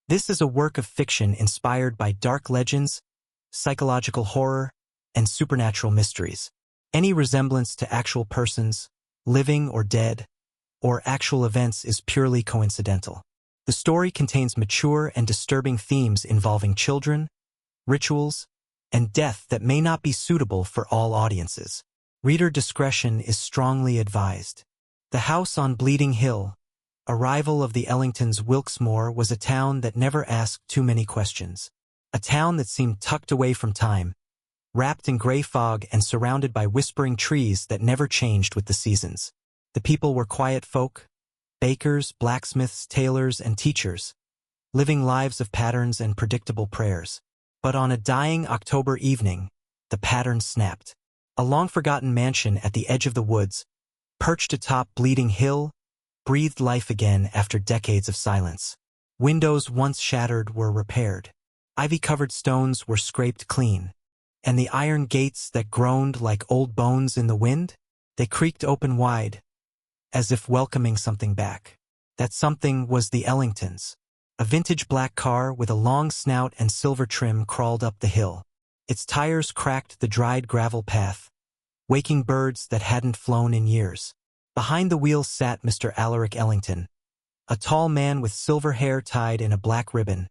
This is a work of fiction inspired by dark legends, psychological horror, and supernatural mysteries. Any resemblance to actual persons, living or dead, or actual events is purely coincidental. The story contains mature and disturbing themes involving children, rituals, and death that may not be suitable for all audiences. Reader discretion is strongly advised. The House on Bleeding Hill, a rival of the Ellingtons' Wilkesmore, was a town that never asked too many questions. A town that seemed tucked away from time, wrapped in gray fog and surrounded by whispering trees that never changed with the seasons. The people were quiet folk, bakers, blacksmiths, tailors, and teachers, living lives of patterns and predictable prayers. But on a dying October evening, the pattern snapped. A long-forgotten mansion at the edge of the woods, perched atop Bleeding Hill, breathed life again after decades of silence. Windows once shattered were repaired. Ivy-covered stones were scraped clean. And the iron gates that groaned like old bones in the wind, they creaked open wide, as if welcoming something back. That something was the Ellingtons. A vintage black car with a long snout and silver trim crawled up the hill. Its tires cracked the dried gravel path, waking birds that hadn't flown in years. Behind the wheel sat Mr. Alaric Ellington, a tall man with silver hair tied in a black ribbon,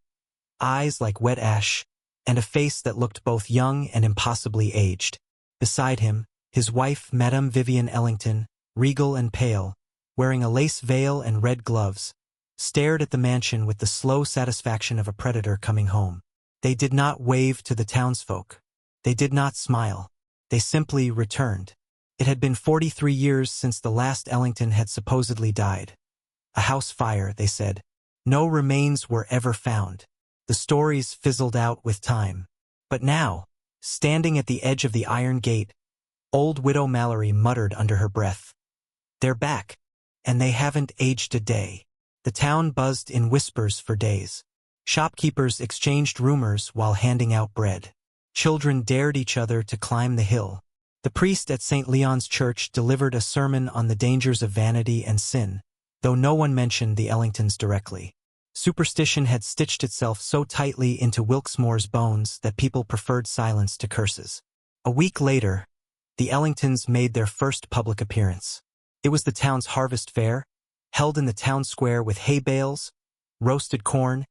eyes like wet ash, and a face that looked both young and impossibly aged. Beside him, his wife, Madame Vivian Ellington, regal and pale, wearing a lace veil and red gloves, stared at the mansion with the slow satisfaction of a predator coming home. They did not wave to the townsfolk. They did not smile. They simply returned. It had been 43 years since the last Ellington had supposedly died. A house fire, they said. No remains were ever found. The stories fizzled out with time. But now, standing at the edge of the iron gate, old Widow Mallory muttered under her breath, "They're back, and they haven't aged a day." The town buzzed in whispers for days. Shopkeepers exchanged rumors while handing out bread. Children dared each other to climb the hill. The priest at St. Leon's Church delivered a sermon on the dangers of vanity and sin, though no one mentioned the Ellingtons directly. Superstition had stitched itself so tightly into Wilkesmore's bones that people preferred silence to curses. A week later, the Ellingtons made their first public appearance. It was the town's harvest fair, held in the town square with hay bales, roasted corn,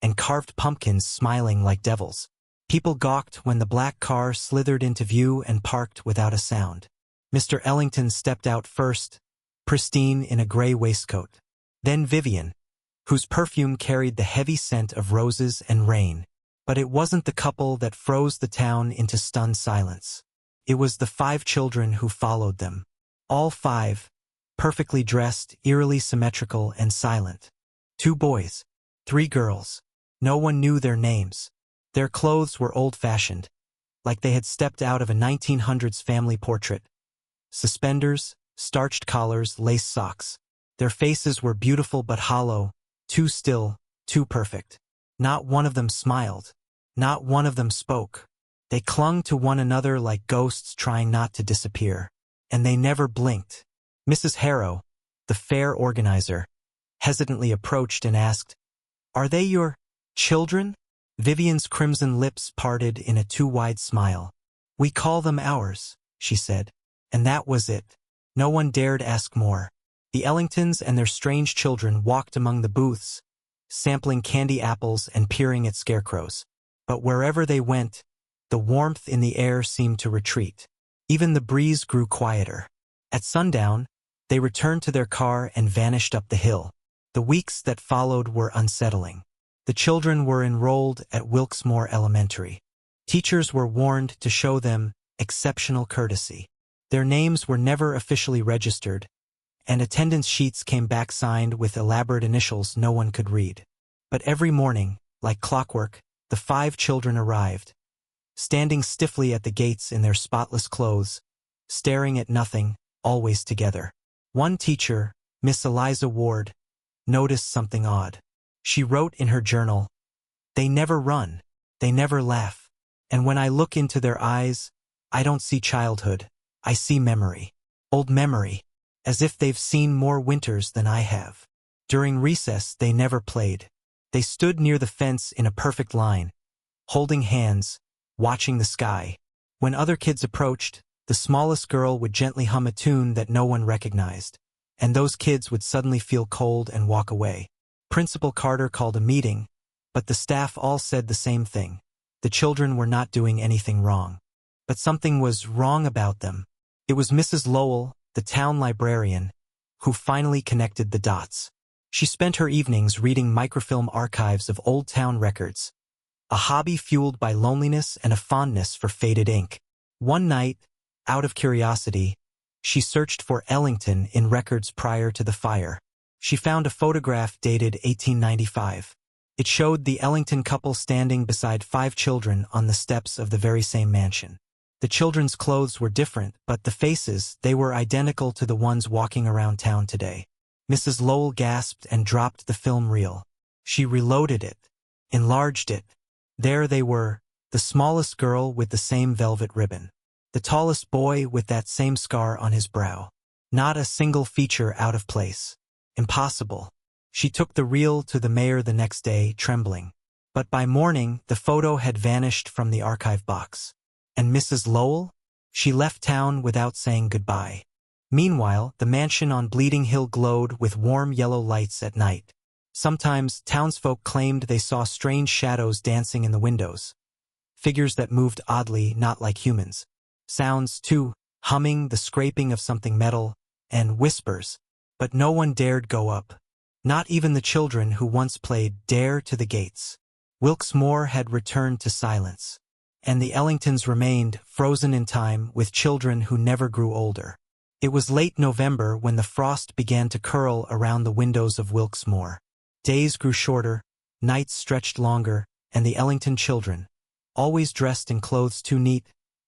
and carved pumpkins smiling like devils. People gawked when the black car slithered into view and parked without a sound. Mr. Ellington stepped out first, pristine in a gray waistcoat. Then Vivian, whose perfume carried the heavy scent of roses and rain. But it wasn't the couple that froze the town into stunned silence. It was the 5 children who followed them. All 5, perfectly dressed, eerily symmetrical, and silent. 2 boys, 3 girls. No one knew their names. Their clothes were old-fashioned, like they had stepped out of a 1900s family portrait. Suspenders, starched collars, lace socks. Their faces were beautiful but hollow, too still, too perfect. Not one of them smiled. Not one of them spoke. They clung to one another like ghosts trying not to disappear. And they never blinked. Mrs. Harrow, the fair organizer, hesitantly approached and asked, "Are they your children?" Vivian's crimson lips parted in a too wide smile. "We call them ours," she said. And that was it. No one dared ask more. The Ellingtons and their strange children walked among the booths, sampling candy apples and peering at scarecrows. But wherever they went, the warmth in the air seemed to retreat. Even the breeze grew quieter. At sundown, they returned to their car and vanished up the hill. The weeks that followed were unsettling. The children were enrolled at Wilkesmore Elementary. Teachers were warned to show them exceptional courtesy. Their names were never officially registered, and attendance sheets came back signed with elaborate initials no one could read. But every morning, like clockwork, the 5 children arrived, standing stiffly at the gates in their spotless clothes, staring at nothing, always together. One teacher, Miss Eliza Ward, noticed something odd. She wrote in her journal, "They never run, they never laugh, and when I look into their eyes, I don't see childhood, I see memory. Old memory, as if they've seen more winters than I have. During recess they never played. They stood near the fence in a perfect line, holding hands, watching the sky. When other kids approached, the smallest girl would gently hum a tune that no one recognized, and those kids would suddenly feel cold and walk away. Principal Carter called a meeting, but the staff all said the same thing. The children were not doing anything wrong. But something was wrong about them. It was Mrs. Lowell, the town librarian, who finally connected the dots. She spent her evenings reading microfilm archives of old town records, a hobby fueled by loneliness and a fondness for faded ink. One night, out of curiosity, she searched for Ellington in records prior to the fire. She found a photograph dated 1895. It showed the Ellington couple standing beside 5 children on the steps of the very same mansion. The children's clothes were different, but the faces, they were identical to the ones walking around town today. Mrs. Lowell gasped and dropped the film reel. She reloaded it, enlarged it. There they were, the smallest girl with the same velvet ribbon, the tallest boy with that same scar on his brow. Not a single feature out of place. Impossible. She took the reel to the mayor the next day, trembling. But by morning, the photo had vanished from the archive box. And Mrs. Lowell? She left town without saying goodbye. Meanwhile, the mansion on Bleeding Hill glowed with warm yellow lights at night. Sometimes, townsfolk claimed they saw strange shadows dancing in the windows. Figures that moved oddly, not like humans. Sounds, too, humming, the scraping of something metal, and whispers. But no one dared go up. Not even the children who once played Dare to the Gates. Wilkes Moor had returned to silence. And the Ellingtons remained, frozen in time, with children who never grew older. It was late November when the frost began to curl around the windows of Wilkes Moor. Days grew shorter, nights stretched longer, and the Ellington children, always dressed in clothes too neat,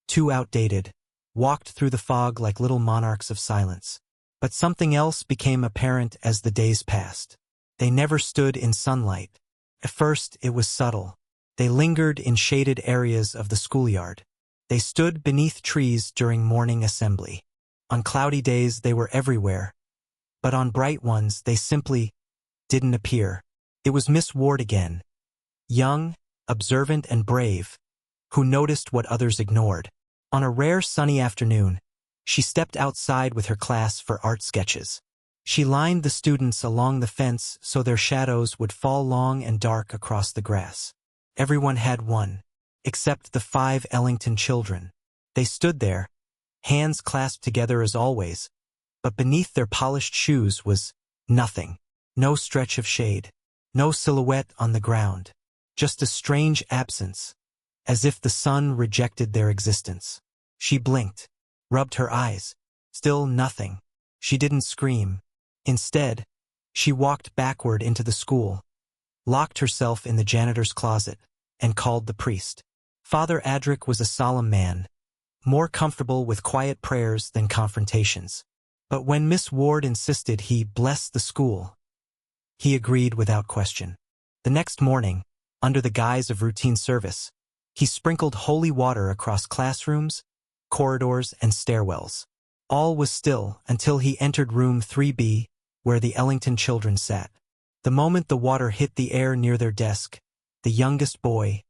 too outdated, walked through the fog like little monarchs of silence. But something else became apparent as the days passed. They never stood in sunlight. At first, it was subtle. They lingered in shaded areas of the schoolyard. They stood beneath trees during morning assembly. On cloudy days, they were everywhere. But on bright ones, they simply didn't appear. It was Miss Ward again. Young, observant, and brave, who noticed what others ignored. On a rare sunny afternoon, she stepped outside with her class for art sketches. She lined the students along the fence so their shadows would fall long and dark across the grass. Everyone had one, except the 5 Ellington children. They stood there, hands clasped together as always, but beneath their polished shoes was nothing. No stretch of shade, no silhouette on the ground, just a strange absence, as if the sun rejected their existence. She blinked, rubbed her eyes. Still nothing. She didn't scream. Instead, she walked backward into the school, locked herself in the janitor's closet, and called the priest. Father Adric was a solemn man, more comfortable with quiet prayers than confrontations. But when Miss Ward insisted he bless the school, he agreed without question. The next morning, under the guise of routine service, he sprinkled holy water across classrooms, corridors, and stairwells. All was still until he entered room 3B, where the Ellington children sat. The moment the water hit the air near their desk, the youngest boy,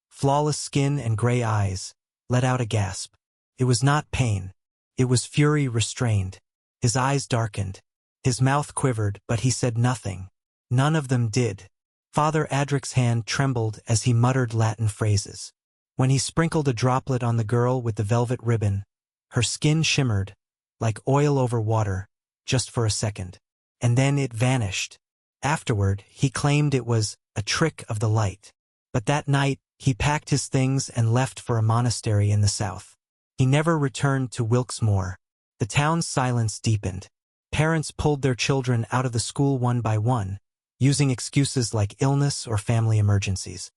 flawless skin and gray eyes, let out a gasp. It was not pain. It was fury restrained. His eyes darkened. His mouth quivered, but he said nothing. None of them did. Father Adric's hand trembled as he muttered Latin phrases. When he sprinkled a droplet on the girl with the velvet ribbon, her skin shimmered, like oil over water, just for a second. And then it vanished. Afterward, he claimed it was a trick of the light. But that night, he packed his things and left for a monastery in the south. He never returned to Wilkes Moor. The town's silence deepened. Parents pulled their children out of the school one by one, using excuses like illness or family emergencies.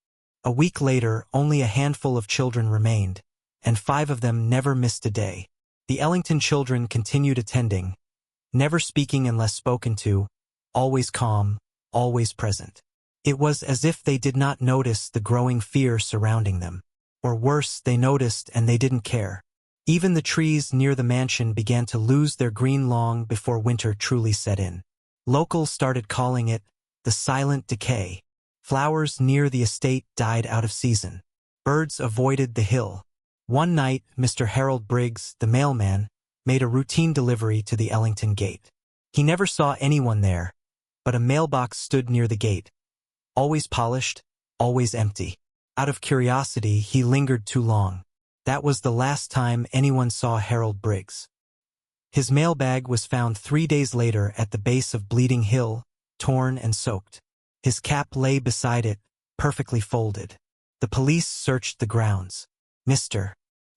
A week later, only a handful of children remained, and 5 of them never missed a day. The Ellington children continued attending, never speaking unless spoken to, always calm, always present. It was as if they did not notice the growing fear surrounding them. Or worse, they noticed and they didn't care. Even the trees near the mansion began to lose their green long before winter truly set in. Locals started calling it the silent decay. Flowers near the estate died out of season. Birds avoided the hill. One night, Mr. Harold Briggs, the mailman, made a routine delivery to the Ellington gate. He never saw anyone there, but a mailbox stood near the gate. Always polished, always empty. Out of curiosity, he lingered too long. That was the last time anyone saw Harold Briggs. His mailbag was found 3 days later at the base of Bleeding Hill, torn and soaked. His cap lay beside it, perfectly folded. The police searched the grounds. Mr.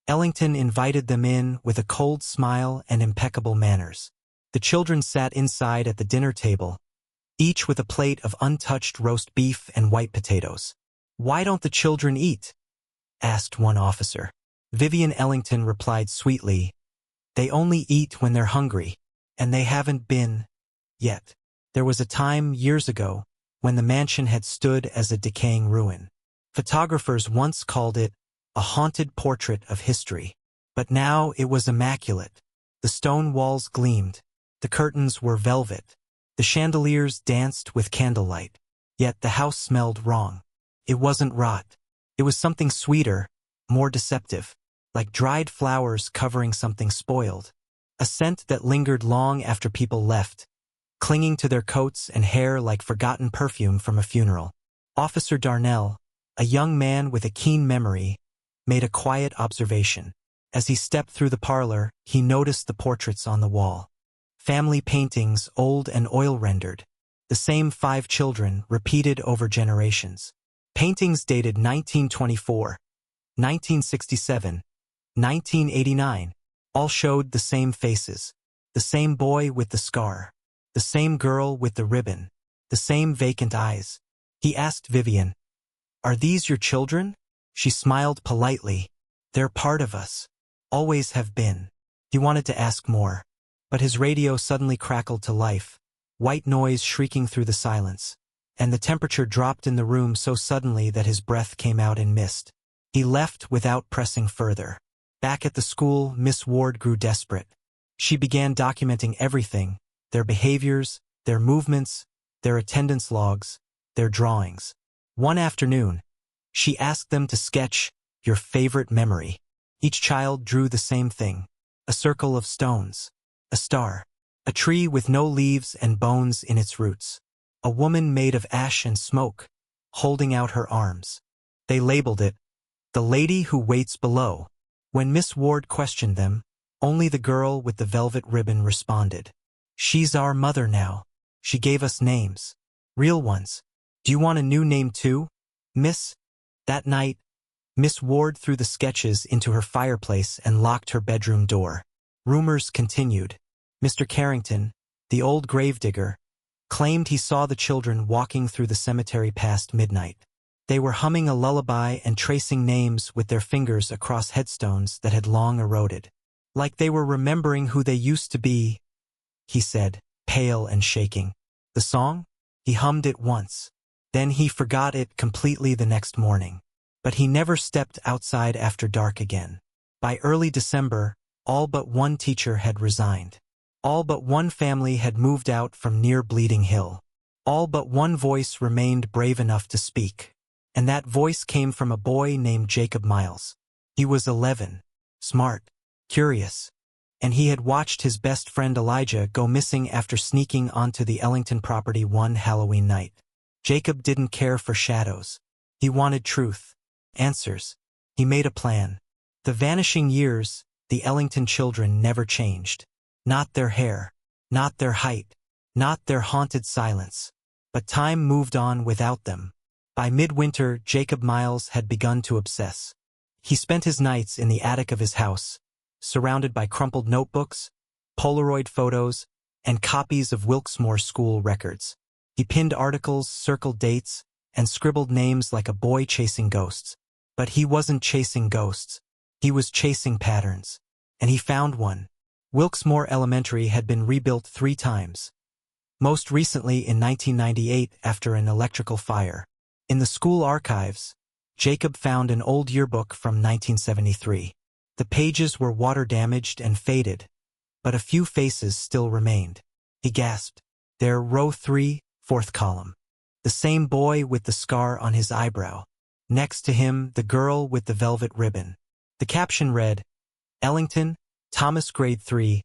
Ellington invited them in with a cold smile and impeccable manners. The children sat inside at the dinner table, each with a plate of untouched roast beef and white potatoes. "Why don't the children eat?" asked one officer. Vivian Ellington replied sweetly, "They only eat when they're hungry, and they haven't been yet." There was a time, years ago, when the mansion had stood as a decaying ruin. Photographers once called it a haunted portrait of history. But now it was immaculate. The stone walls gleamed. The curtains were velvet. The chandeliers danced with candlelight. Yet the house smelled wrong. It wasn't rot. It was something sweeter, more deceptive, like dried flowers covering something spoiled. A scent that lingered long after people left, clinging to their coats and hair like forgotten perfume from a funeral. Officer Darnell, a young man with a keen memory, made a quiet observation. As he stepped through the parlor, he noticed the portraits on the wall. Family paintings, old and oil-rendered. The same 5 children, repeated over generations. Paintings dated 1924, 1967, 1989, all showed the same faces. The same boy with the scar. The same girl with the ribbon. The same vacant eyes. He asked Vivian, "Are these your children?" She smiled politely. "They're part of us. Always have been." He wanted to ask more, but his radio suddenly crackled to life, white noise shrieking through the silence, and the temperature dropped in the room so suddenly that his breath came out in mist. He left without pressing further. Back at the school, Miss Ward grew desperate. She began documenting everything, their behaviors, their movements, their attendance logs, their drawings. One afternoon, she asked them to sketch your favorite memory. Each child drew the same thing: a circle of stones, a star, a tree with no leaves and bones in its roots, a woman made of ash and smoke, holding out her arms. They labeled it, "The Lady Who Waits Below." When Miss Ward questioned them, only the girl with the velvet ribbon responded. "She's our mother now. She gave us names. Real ones. Do you want a new name too, Miss?" That night, Miss Ward threw the sketches into her fireplace and locked her bedroom door. Rumors continued. Mr. Carrington, the old gravedigger, claimed he saw the children walking through the cemetery past midnight. They were humming a lullaby and tracing names with their fingers across headstones that had long eroded. "Like they were remembering who they used to be," he said, pale and shaking. The song? He hummed it once. Then he forgot it completely the next morning. But he never stepped outside after dark again. By early December, all but one teacher had resigned. All but one family had moved out from near Bleeding Hill. All but one voice remained brave enough to speak. And that voice came from a boy named Jacob Miles. He was 11, smart, curious, and he had watched his best friend Elijah go missing after sneaking onto the Ellington property one Halloween night. Jacob didn't care for shadows. He wanted truth, answers. He made a plan. The vanishing years, the Ellington children never changed. Not their hair, not their height, not their haunted silence. But time moved on without them. By midwinter, Jacob Miles had begun to obsess. He spent his nights in the attic of his house, surrounded by crumpled notebooks, Polaroid photos, and copies of Wilkesmore school records. He pinned articles, circled dates, and scribbled names like a boy chasing ghosts. But he wasn't chasing ghosts. He was chasing patterns. And he found one. Wilkesmore Elementary had been rebuilt 3 times. Most recently in 1998 after an electrical fire. In the school archives, Jacob found an old yearbook from 1973. The pages were water-damaged and faded, but a few faces still remained. He gasped. "There, row 3, 4th column. The same boy with the scar on his eyebrow. Next to him, the girl with the velvet ribbon. The caption read, Ellington, Thomas grade 3,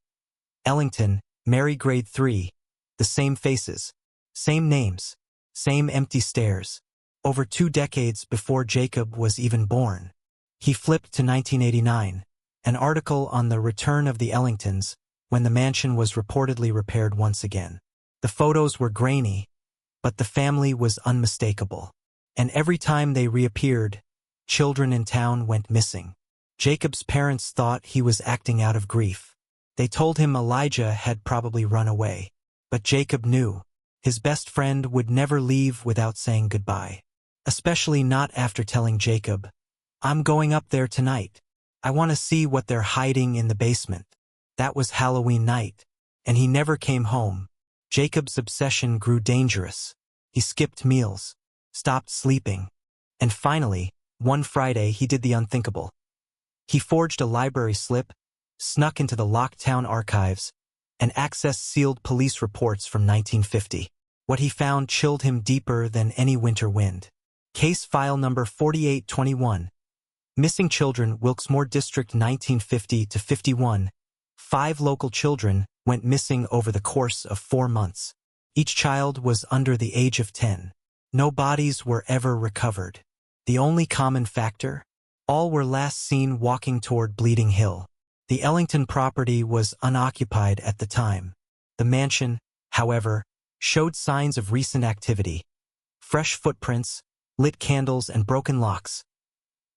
Ellington, Mary grade 3. The same faces, same names, same empty stares. Over 2 decades before Jacob was even born. He flipped to 1989, an article on the return of the Ellingtons, when the mansion was reportedly repaired once again. The photos were grainy, but the family was unmistakable. And every time they reappeared, children in town went missing. Jacob's parents thought he was acting out of grief. They told him Elijah had probably run away. But Jacob knew his best friend would never leave without saying goodbye. Especially not after telling Jacob, I'm going up there tonight. I want to see what they're hiding in the basement. That was Halloween night, and he never came home. Jacob's obsession grew dangerous. He skipped meals, stopped sleeping, and finally, one Friday he did the unthinkable. He forged a library slip, snuck into the locked town archives, and accessed sealed police reports from 1950. What he found chilled him deeper than any winter wind. Case file number 4821. Missing children, Wilkes-Barre District 1950 to 51. 5 local children went missing over the course of 4 months. Each child was under the age of 10. No bodies were ever recovered. The only common factor? All were last seen walking toward Bleeding Hill. The Ellington property was unoccupied at the time. The mansion, however, showed signs of recent activity. Fresh footprints, lit candles, and broken locks.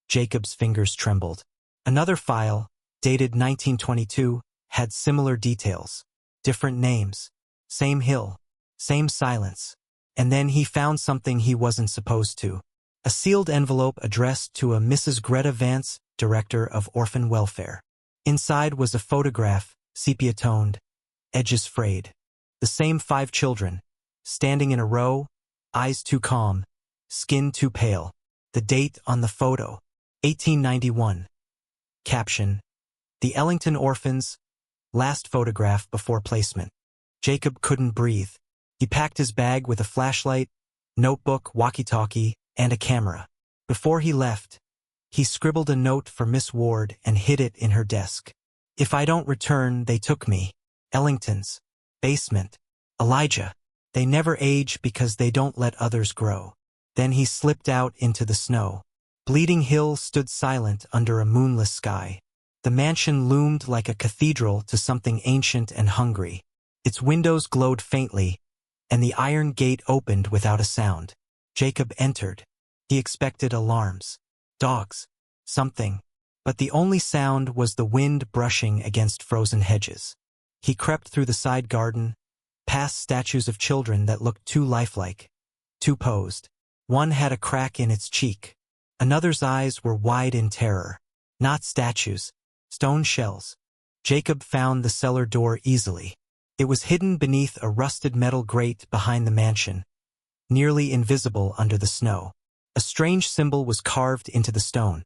Jacob's fingers trembled. Another file, dated 1922, had similar details. Different names, same hill, same silence. And then he found something he wasn't supposed to. A sealed envelope addressed to a Mrs. Greta Vance, Director of Orphan Welfare. Inside was a photograph, sepia-toned, edges frayed. The same 5 children, standing in a row, eyes too calm, skin too pale. The date on the photo, 1891. Caption, The Ellington Orphans, last photograph before placement. Jacob couldn't breathe. He packed his bag with a flashlight, notebook, walkie-talkie, and a camera. Before he left, he scribbled a note for Miss Ward and hid it in her desk. If I don't return, they took me. Ellington's. Basement. Elijah. They never age because they don't let others grow. Then he slipped out into the snow. Bleeding Hill stood silent under a moonless sky. The mansion loomed like a cathedral to something ancient and hungry. Its windows glowed faintly, and the iron gate opened without a sound. Jacob entered. He expected alarms. Dogs. Something. But the only sound was the wind brushing against frozen hedges. He crept through the side garden, past statues of children that looked too lifelike, too posed. One had a crack in its cheek. Another's eyes were wide in terror. Not statues, stone shells. Jacob found the cellar door easily. It was hidden beneath a rusted metal grate behind the mansion, nearly invisible under the snow. A strange symbol was carved into the stone,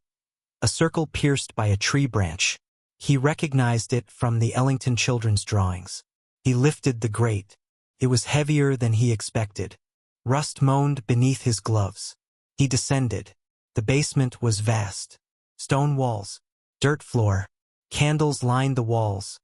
a circle pierced by a tree branch. He recognized it from the Ellington children's drawings. He lifted the grate. It was heavier than he expected. Rust moaned beneath his gloves. He descended. The basement was vast. Stone walls, dirt floor, candles lined the walls,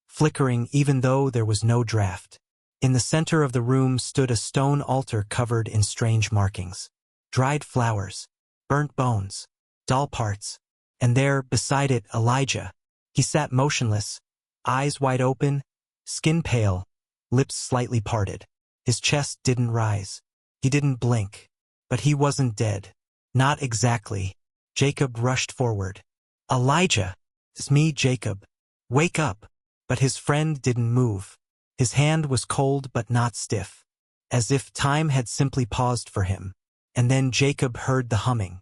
flickering even though there was no draft. In the center of the room stood a stone altar covered in strange markings. Dried flowers, burnt bones, doll parts, and there, beside it, Elijah. He sat motionless, eyes wide open, skin pale, lips slightly parted. His chest didn't rise. He didn't blink. But he wasn't dead. Not exactly. Jacob rushed forward. Elijah! It's me, Jacob. Wake up! But his friend didn't move. His hand was cold but not stiff, as if time had simply paused for him. And then Jacob heard the humming.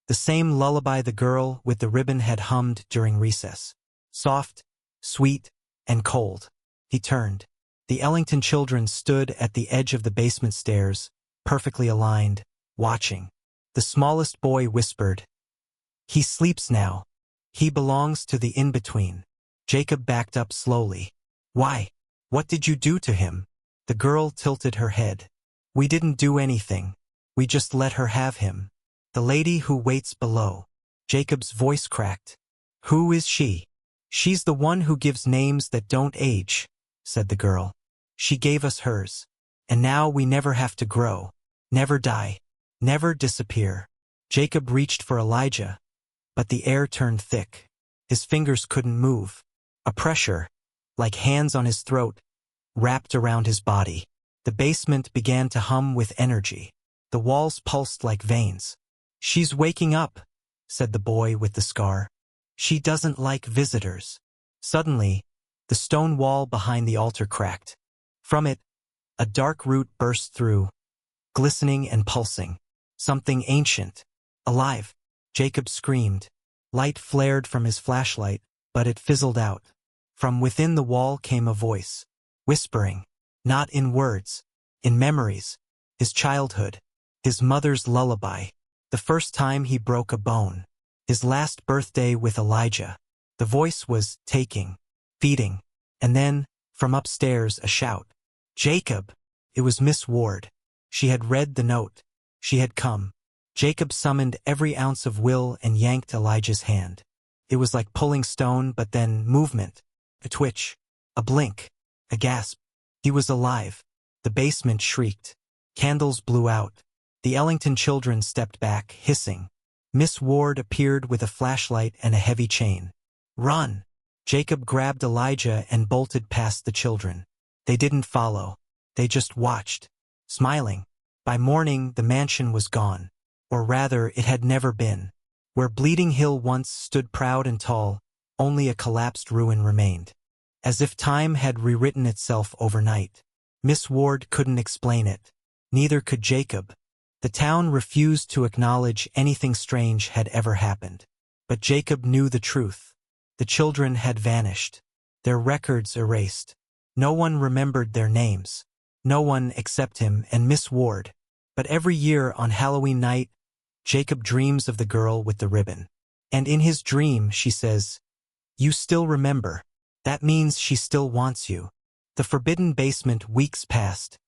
The same lullaby the girl with the ribbon had hummed during recess. Soft, sweet, and cold. He turned. The Ellington children stood at the edge of the basement stairs, perfectly aligned, watching. The smallest boy whispered, "He sleeps now. He belongs to the in-between." Jacob backed up slowly. "Why? What did you do to him?" The girl tilted her head. "We didn't do anything. We just let her have him. The lady who waits below. Jacob's voice cracked. Who is she? She's the one who gives names that don't age, said the girl. She gave us hers. And now we never have to grow, never die, never disappear. Jacob reached for Elijah, but the air turned thick. His fingers couldn't move. A pressure, like hands on his throat, wrapped around his body. The basement began to hum with energy. The walls pulsed like veins. She's waking up, said the boy with the scar. She doesn't like visitors. Suddenly, the stone wall behind the altar cracked. From it, a dark root burst through, glistening and pulsing. Something ancient, alive. Jacob screamed. Light flared from his flashlight, but it fizzled out. From within the wall came a voice, whispering, not in words, in memories, his childhood, his mother's lullaby, the first time he broke a bone, his last birthday with Elijah. The voice was taking, feeding, and then, from upstairs, a shout. Jacob! It was Miss Ward. She had read the note. She had come. Jacob summoned every ounce of will and yanked Elijah's hand. It was like pulling stone, but then movement. A twitch. A blink. A gasp. He was alive. The basement shrieked. Candles blew out. The Ellington children stepped back, hissing. Miss Ward appeared with a flashlight and a heavy chain. Run! Jacob grabbed Elijah and bolted past the children. They didn't follow. They just watched, smiling. By morning, the mansion was gone. Or rather, it had never been. Where Bleeding Hill once stood proud and tall, only a collapsed ruin remained. As if time had rewritten itself overnight. Miss Ward couldn't explain it. Neither could Jacob. The town refused to acknowledge anything strange had ever happened. But Jacob knew the truth. The children had vanished. Their records erased. No one remembered their names. No one except him and Miss Ward. But every year on Halloween night, Jacob dreams of the girl with the ribbon. And in his dream, she says, "You still remember. That means she still wants you." The forbidden basement weeks passed.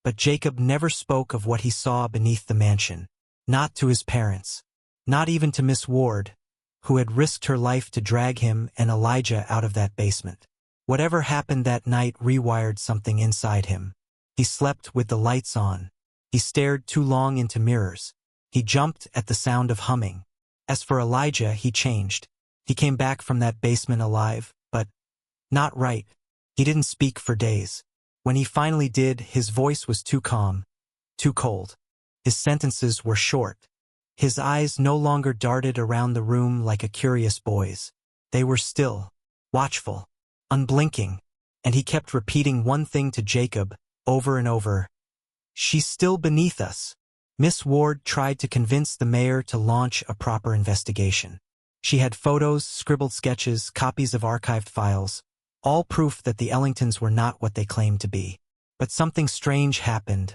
But Jacob never spoke of what he saw beneath the mansion. Not to his parents. Not even to Miss Ward, who had risked her life to drag him and Elijah out of that basement. Whatever happened that night rewired something inside him. He slept with the lights on. He stared too long into mirrors. He jumped at the sound of humming. As for Elijah, he changed. He came back from that basement alive, but not right. He didn't speak for days. When he finally did, his voice was too calm, too cold. His sentences were short. His eyes no longer darted around the room like a curious boy's. They were still, watchful, unblinking, and he kept repeating one thing to Jacob, over and over. She's still beneath us. Miss Ward tried to convince the mayor to launch a proper investigation. She had photos, scribbled sketches, copies of archived files, all proof that the Ellingtons were not what they claimed to be. But something strange happened.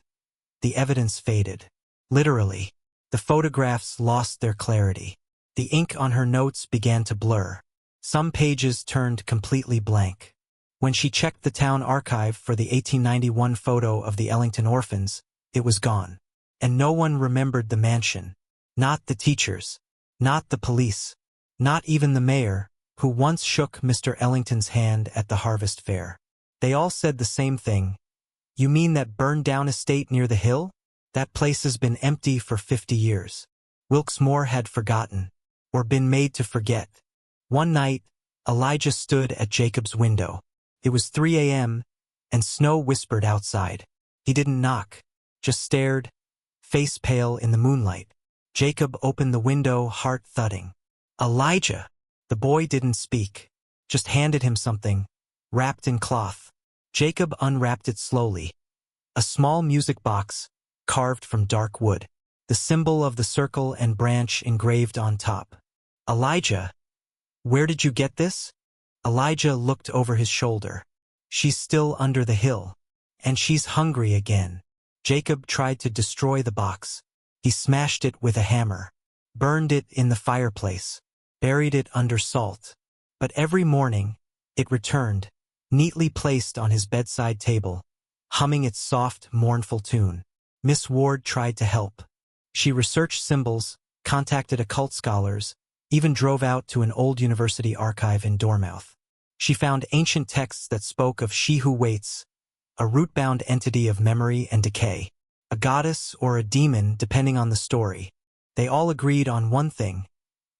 The evidence faded. Literally. The photographs lost their clarity. The ink on her notes began to blur. Some pages turned completely blank. When she checked the town archive for the 1891 photo of the Ellington orphans, it was gone. And no one remembered the mansion. Not the teachers. Not the police. Not even the mayor, who once shook Mr. Ellington's hand at the harvest fair. They all said the same thing. You mean that burned-down estate near the hill? That place has been empty for 50 years. Wilkes Moore had forgotten, or been made to forget. One night, Elijah stood at Jacob's window. It was 3 a.m., and snow whispered outside. He didn't knock, just stared, face pale in the moonlight. Jacob opened the window, heart thudding. Elijah! The boy didn't speak, just handed him something, wrapped in cloth. Jacob unwrapped it slowly. A small music box, carved from dark wood, the symbol of the circle and branch engraved on top. Elijah, where did you get this? Elijah looked over his shoulder. She's still under the hill. And she's hungry again. Jacob tried to destroy the box. He smashed it with a hammer, burned it in the fireplace, buried it under salt. But every morning, it returned, neatly placed on his bedside table, humming its soft, mournful tune. Miss Ward tried to help. She researched symbols, contacted occult scholars, even drove out to an old university archive in Dormouth. She found ancient texts that spoke of she who waits, a root-bound entity of memory and decay, a goddess or a demon depending on the story. They all agreed on one thing: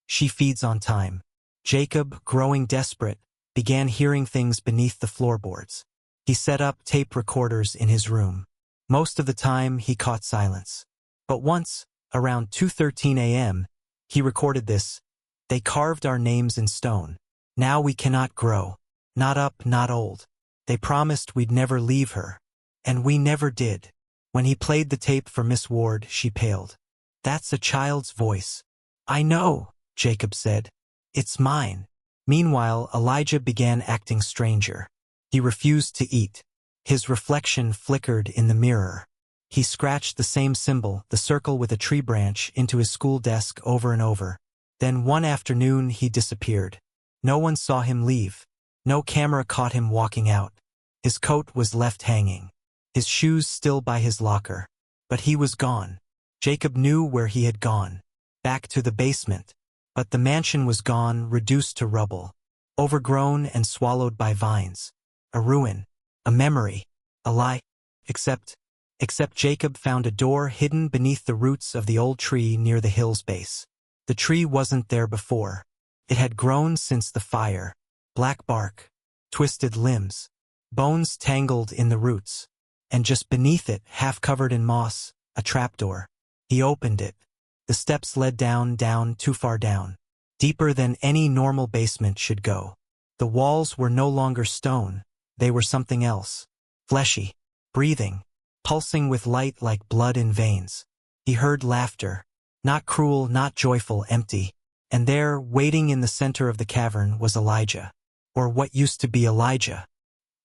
she feeds on time. Jacob, growing desperate, began hearing things beneath the floorboards. He set up tape recorders in his room. Most of the time, he caught silence. But once, around 2:13 a.m., he recorded this: "They carved our names in stone. Now we cannot grow. Not up, not old. They promised we'd never leave her. And we never did." When he played the tape for Miss Ward, she paled. "That's a child's voice." "I know," Jacob said. "It's mine." Meanwhile, Elijah began acting stranger. He refused to eat. His reflection flickered in the mirror. He scratched the same symbol, the circle with a tree branch, into his school desk over and over. Then one afternoon he disappeared. No one saw him leave. No camera caught him walking out. His coat was left hanging. His shoes still by his locker. But he was gone. Jacob knew where he had gone. Back to the basement. But the mansion was gone, reduced to rubble. Overgrown and swallowed by vines. A ruin. A memory. A lie. Except Jacob found a door hidden beneath the roots of the old tree near the hill's base. The tree wasn't there before. It had grown since the fire. Black bark. Twisted limbs. Bones tangled in the roots. And just beneath it, half covered in moss, a trapdoor. He opened it. The steps led down, too far down. Deeper than any normal basement should go. The walls were no longer stone. They were something else. Fleshy. Breathing. Pulsing with light like blood in veins. He heard laughter. Not cruel, not joyful, empty. And there, waiting in the center of the cavern, was Elijah. Or what used to be Elijah.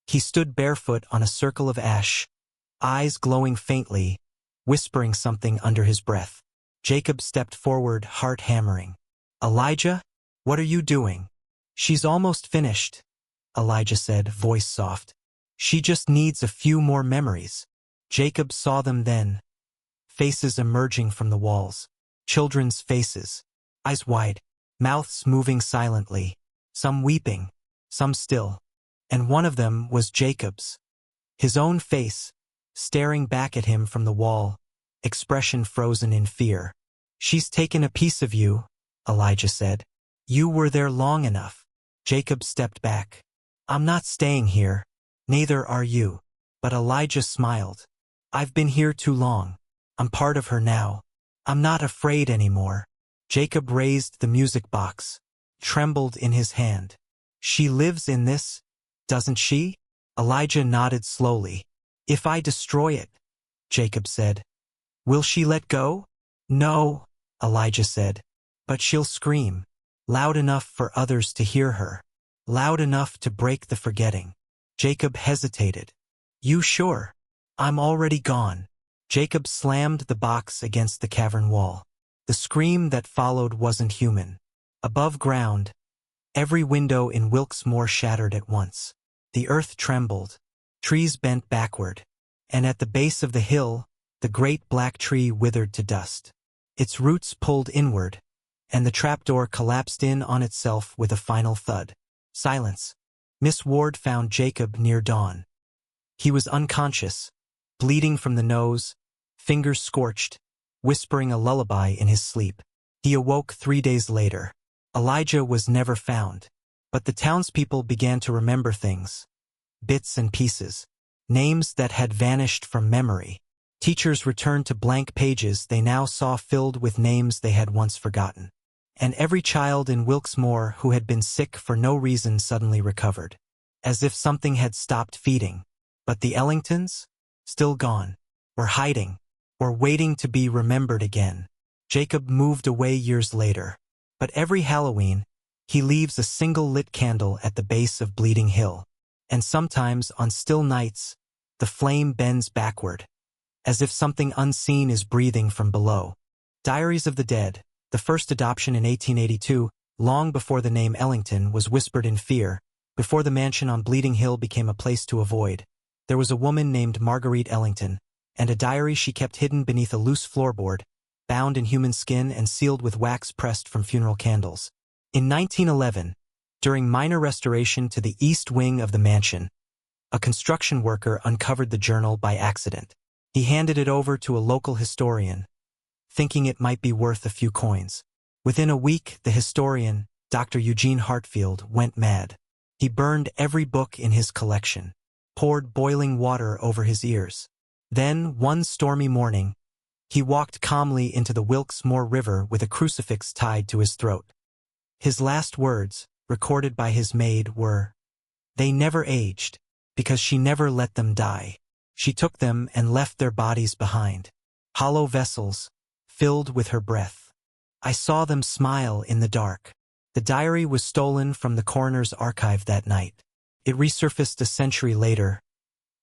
He stood barefoot on a circle of ash, eyes glowing faintly, whispering something under his breath. Jacob stepped forward, heart hammering. "Elijah? What are you doing?" "She's almost finished," Elijah said, voice soft. "She just needs a few more memories." Jacob saw them then. Faces emerging from the walls. Children's faces. Eyes wide. Mouths moving silently. Some weeping. Some still. And one of them was Jacob's. His own face, staring back at him from the wall, expression frozen in fear. "She's taken a piece of you," Elijah said. "You were there long enough." Jacob stepped back. "I'm not staying here. Neither are you." But Elijah smiled. "I've been here too long. I'm part of her now. I'm not afraid anymore." Jacob raised the music box, trembled in his hand. "She lives in this, doesn't she?" Elijah nodded slowly. "If I destroy it," Jacob said, "will she let go?" "No," Elijah said, "but she'll scream, loud enough for others to hear her, loud enough to break the forgetting." Jacob hesitated. "You sure? I'm already gone." Jacob slammed the box against the cavern wall. The scream that followed wasn't human. Above ground, every window in Wilkes-Moor shattered at once. The earth trembled. Trees bent backward. And at the base of the hill, the great black tree withered to dust. Its roots pulled inward, and the trapdoor collapsed in on itself with a final thud. Silence. Miss Ward found Jacob near dawn. He was unconscious, bleeding from the nose, fingers scorched, whispering a lullaby in his sleep. He awoke 3 days later. Elijah was never found. But the townspeople began to remember things. Bits and pieces. Names that had vanished from memory. Teachers returned to blank pages they now saw filled with names they had once forgotten. And every child in Wilkes-Moor who had been sick for no reason suddenly recovered. As if something had stopped feeding. But the Ellingtons? Still gone. Or hiding. Or waiting to be remembered again. Jacob moved away years later. But every Halloween, he leaves a single lit candle at the base of Bleeding Hill. And sometimes, on still nights, the flame bends backward, as if something unseen is breathing from below. Diaries of the Dead, the first adoption in 1882, long before the name Ellington was whispered in fear, before the mansion on Bleeding Hill became a place to avoid. There was a woman named Marguerite Ellington, and a diary she kept hidden beneath a loose floorboard, bound in human skin and sealed with wax pressed from funeral candles. In 1911, during minor restoration to the east wing of the mansion, a construction worker uncovered the journal by accident. He handed it over to a local historian, thinking it might be worth a few coins. Within a week, the historian, Dr. Eugene Hartfield, went mad. He burned every book in his collection, poured boiling water over his ears. Then, one stormy morning, he walked calmly into the Wilkes-Moor River with a crucifix tied to his throat. His last words, recorded by his maid, were, "They never aged, because she never let them die. She took them and left their bodies behind, hollow vessels, filled with her breath. I saw them smile in the dark." The diary was stolen from the coroner's archive that night. It resurfaced a century later,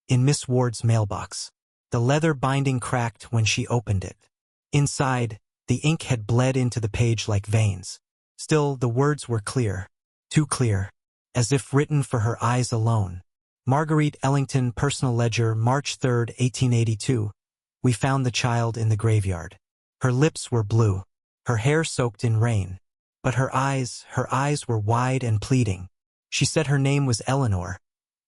in Miss Ward's mailbox. The leather binding cracked when she opened it. Inside, the ink had bled into the page like veins. Still, the words were clear, too clear, as if written for her eyes alone. Marguerite Ellington, Personal Ledger, March 3, 1882. We found the child in the graveyard. Her lips were blue, her hair soaked in rain. But her eyes were wide and pleading. She said her name was Eleanor,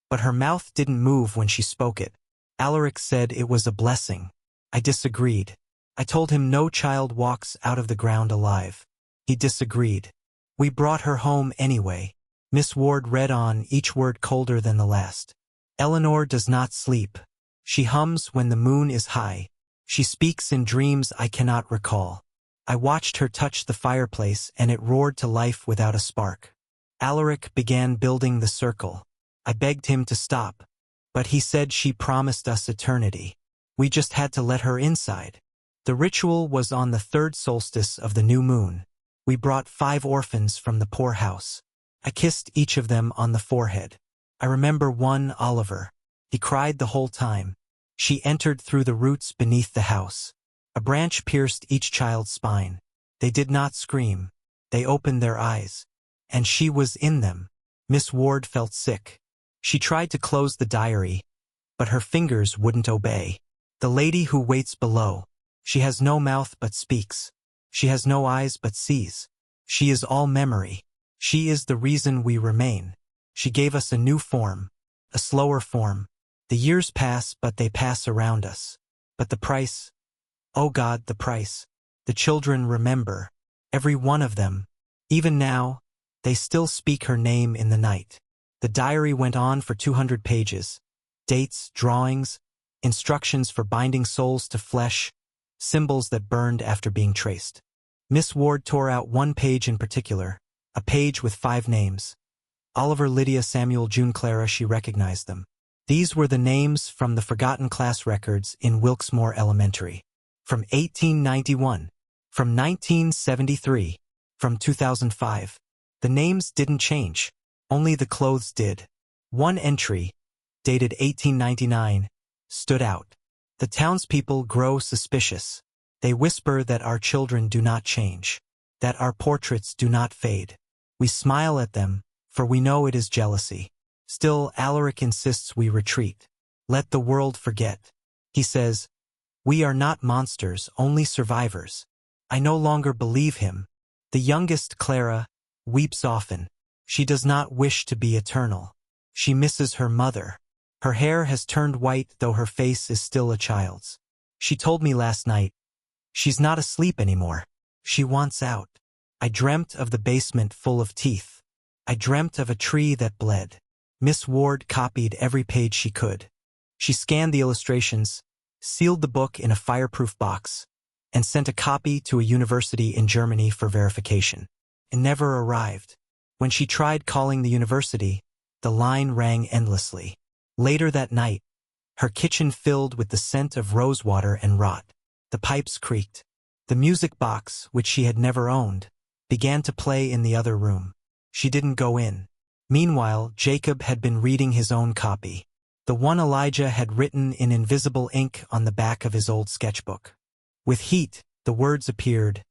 but her mouth didn't move when she spoke it. Alaric said it was a blessing. I disagreed. I told him no child walks out of the ground alive. He disagreed. We brought her home anyway. Miss Ward read on, each word colder than the last. Eleanor does not sleep. She hums when the moon is high. She speaks in dreams I cannot recall. I watched her touch the fireplace and it roared to life without a spark. Alaric began building the circle. I begged him to stop, but he said she promised us eternity. We just had to let her inside. The ritual was on the third solstice of the new moon. We brought 5 orphans from the poorhouse. I kissed each of them on the forehead. I remember one, Oliver. He cried the whole time. She entered through the roots beneath the house. A branch pierced each child's spine. They did not scream. They opened their eyes. And she was in them. Miss Ward felt sick. She tried to close the diary, but her fingers wouldn't obey. The lady who waits below. She has no mouth but speaks. She has no eyes but sees. She is all memory. She is the reason we remain. She gave us a new form, a slower form. The years pass, but they pass around us. But the price, oh God, the price. The children remember, every one of them. Even now, they still speak her name in the night. The diary went on for 200 pages. Dates, drawings, instructions for binding souls to flesh, symbols that burned after being traced. Miss Ward tore out one page in particular, a page with 5 names. Oliver, Lydia, Samuel, June, Clara. She recognized them. These were the names from the forgotten class records in Wilkes-Moor Elementary. From 1891, from 1973, from 2005. The names didn't change, only the clothes did. One entry, dated 1899, stood out. The townspeople grow suspicious. They whisper that our children do not change, that our portraits do not fade. We smile at them, for we know it is jealousy. Still, Alaric insists we retreat. Let the world forget. He says, we are not monsters, only survivors. I no longer believe him. The youngest, Clara, weeps often. She does not wish to be eternal. She misses her mother. Her hair has turned white, though her face is still a child's. She told me last night, she's not asleep anymore. She wants out. I dreamt of the basement full of teeth. I dreamt of a tree that bled. Miss Ward copied every page she could. She scanned the illustrations, sealed the book in a fireproof box, and sent a copy to a university in Germany for verification. It never arrived. When she tried calling the university, the line rang endlessly. Later that night, her kitchen filled with the scent of rosewater and rot. The pipes creaked. The music box, which she had never owned, began to play in the other room. She didn't go in. Meanwhile, Jacob had been reading his own copy. The one Elijah had written in invisible ink on the back of his old sketchbook. With heat, the words appeared.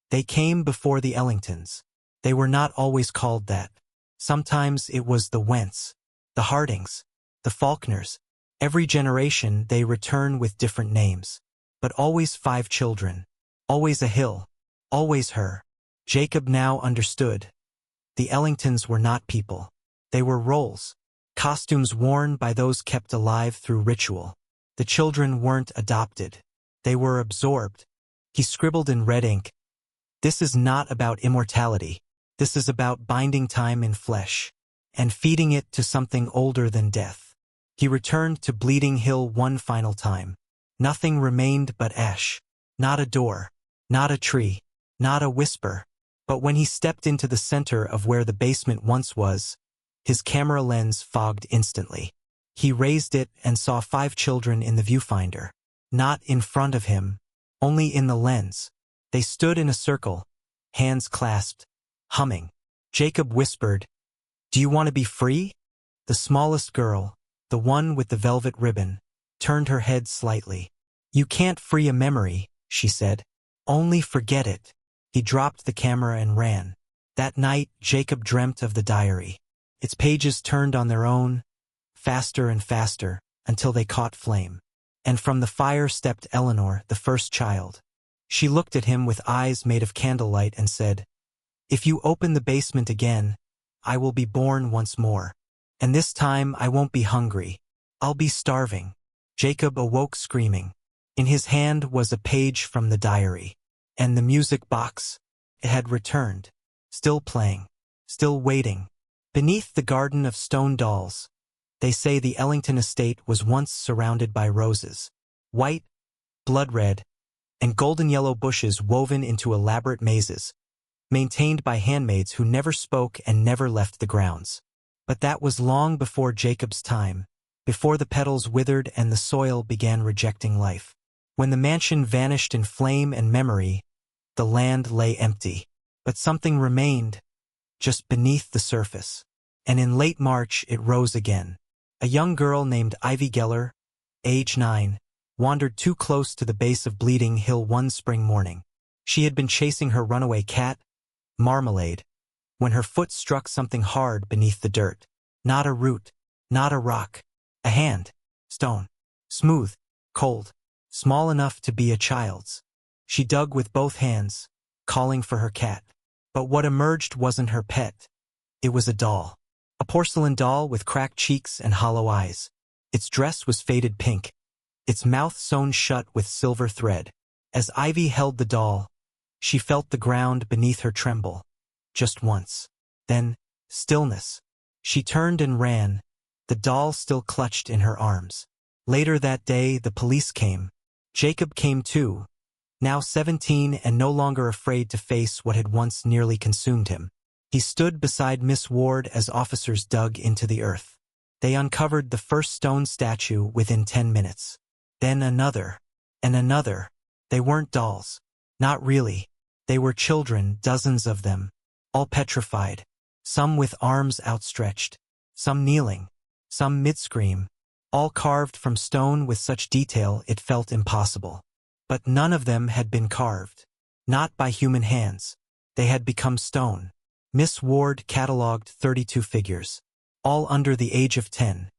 They came before the Ellingtons. They were not always called that. Sometimes it was the Wents, the Hardings, the Faulkners. Every generation they return with different names. But always 5 children. Always a hill. Always her. Jacob now understood. The Ellingtons were not people. They were roles. Costumes worn by those kept alive through ritual. The children weren't adopted. They were absorbed. He scribbled in red ink, "This is not about immortality. This is about binding time in flesh, and feeding it to something older than death." He returned to Bleeding Hill one final time. Nothing remained but ash. Not a door. Not a tree. Not a whisper. But when he stepped into the center of where the basement once was, his camera lens fogged instantly. He raised it and saw 5 children in the viewfinder. Not in front of him, only in the lens. They stood in a circle, hands clasped, humming. Jacob whispered, "Do you want to be free?" The smallest girl, the one with the velvet ribbon, turned her head slightly. "You can't free a memory," she said. "Only forget it." He dropped the camera and ran. That night, Jacob dreamt of the diary. Its pages turned on their own, faster and faster, until they caught flame. And from the fire stepped Eleanor, the first child. She looked at him with eyes made of candlelight and said, "If you open the basement again, I will be born once more. And this time I won't be hungry. I'll be starving." Jacob awoke screaming. In his hand was a page from the diary. And the music box. It had returned. Still playing. Still waiting. Beneath the garden of stone dolls. They say the Ellington estate was once surrounded by roses. White, blood red, and golden yellow bushes woven into elaborate mazes, maintained by handmaids who never spoke and never left the grounds. But that was long before Jacob's time, before the petals withered and the soil began rejecting life. When the mansion vanished in flame and memory, the land lay empty. But something remained, just beneath the surface. And in late March it rose again. A young girl named Ivy Geller, age 9, wandered too close to the base of Bleeding Hill one spring morning. She had been chasing her runaway cat, Marmalade, when her foot struck something hard beneath the dirt. Not a root, not a rock, a hand, stone, smooth, cold, small enough to be a child's. She dug with both hands, calling for her cat. But what emerged wasn't her pet. It was a doll. A porcelain doll with cracked cheeks and hollow eyes. Its dress was faded pink, its mouth sewn shut with silver thread. As Ivy held the doll, she felt the ground beneath her tremble. Just once. Then, stillness. She turned and ran, the doll still clutched in her arms. Later that day, the police came. Jacob came too, now 17 and no longer afraid to face what had once nearly consumed him. He stood beside Miss Ward as officers dug into the earth. They uncovered the first stone statue within 10 minutes. Then another, and another. They weren't dolls. Not really. They were children, dozens of them, all petrified, some with arms outstretched, some kneeling, some mid-scream, all carved from stone with such detail it felt impossible. But none of them had been carved. Not by human hands. They had become stone. Miss Ward catalogued 32 figures, all under the age of 10,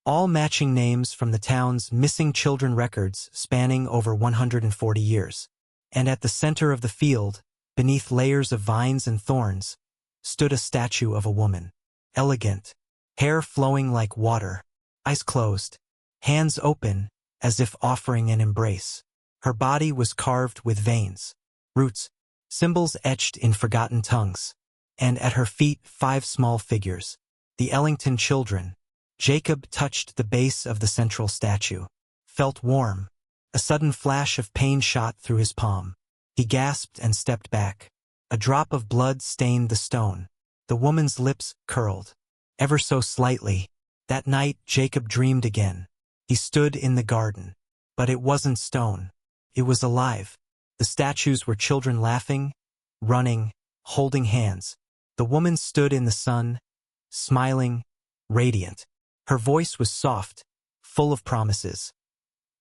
all matching names from the town's missing children records spanning over 140 years. And at the center of the field, beneath layers of vines and thorns, stood a statue of a woman. Elegant, hair flowing like water, eyes closed, hands open, as if offering an embrace. Her body was carved with veins, roots, symbols etched in forgotten tongues. And at her feet 5 small figures, the Ellington children. Jacob touched the base of the central statue, felt warm. A sudden flash of pain shot through his palm. He gasped and stepped back. A drop of blood stained the stone. The woman's lips curled, ever so slightly. That night Jacob dreamed again. He stood in the garden. But it wasn't stone. It was alive. The statues were children laughing, running, holding hands. The woman stood in the sun, smiling, radiant. Her voice was soft, full of promises.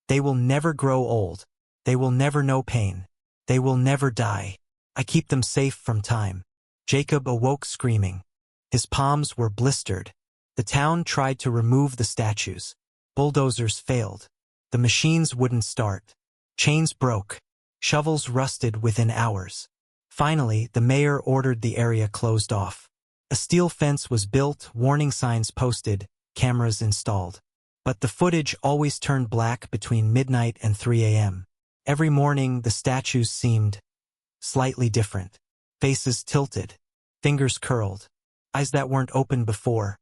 They will never grow old. They will never know pain. They will never die. I keep them safe from time. Jacob awoke screaming. His palms were blistered. The town tried to remove the statues. Bulldozers failed. The machines wouldn't start. Chains broke. Shovels rusted within hours. Finally, the mayor ordered the area closed off. A steel fence was built, warning signs posted, cameras installed. But the footage always turned black between midnight and 3 a.m. Every morning, the statues seemed slightly different. Faces tilted, fingers curled, eyes that weren't open before,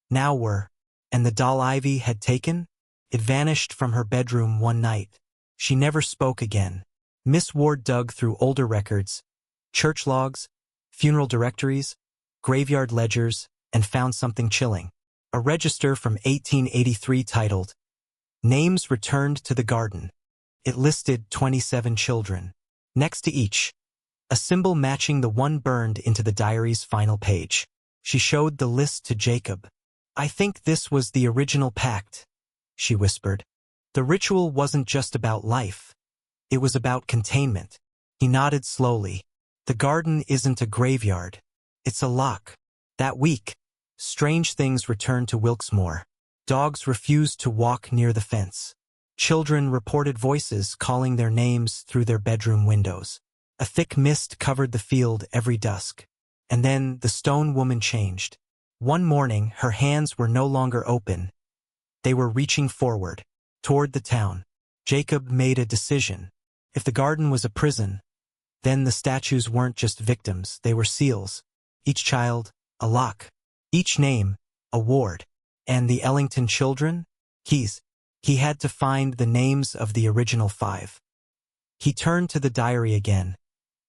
now were. And the doll Ivy had taken? It vanished from her bedroom one night. She never spoke again. Miss Ward dug through older records, church logs, funeral directories, graveyard ledgers, and found something chilling. A register from 1883 titled, "Names Returned to the Garden." It listed 27 children. Next to each, a symbol matching the one burned into the diary's final page. She showed the list to Jacob. "I think this was the original pact," she whispered. "The ritual wasn't just about life. It was about containment." He nodded slowly. "The garden isn't a graveyard. It's a lock." That week, strange things returned to Wilkesmore. Dogs refused to walk near the fence. Children reported voices calling their names through their bedroom windows. A thick mist covered the field every dusk. And then the stone woman changed. One morning, her hands were no longer open. They were reaching forward, toward the town. Jacob made a decision. If the garden was a prison, then the statues weren't just victims, they were seals. Each child, a lock. Each name, a ward. And the Ellington children? Keys. He had to find the names of the original 5. He turned to the diary again,